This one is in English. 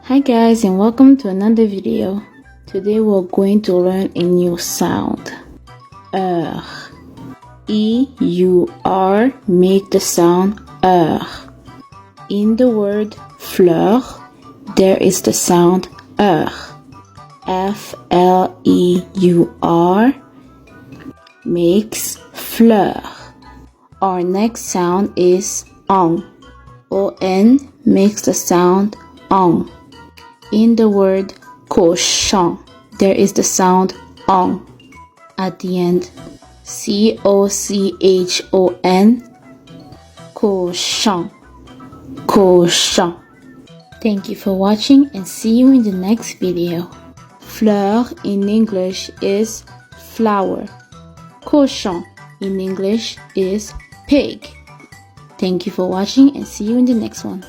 Hi guys, and welcome to another video. Today we're going to learn a new sound. E-U-R, make the sound In the word fleur, there is the sound F-L-E-U-R makes fleur. Our next sound is on. O-N makes the sound on. In the word cochon, there is the sound on at the end. C-O-C-H-O-N, cochon, cochon. Thank you for watching and see you in the next video. Fleur in English is flower. Cochon in English is pig. Thank you for watching and see you in the next one.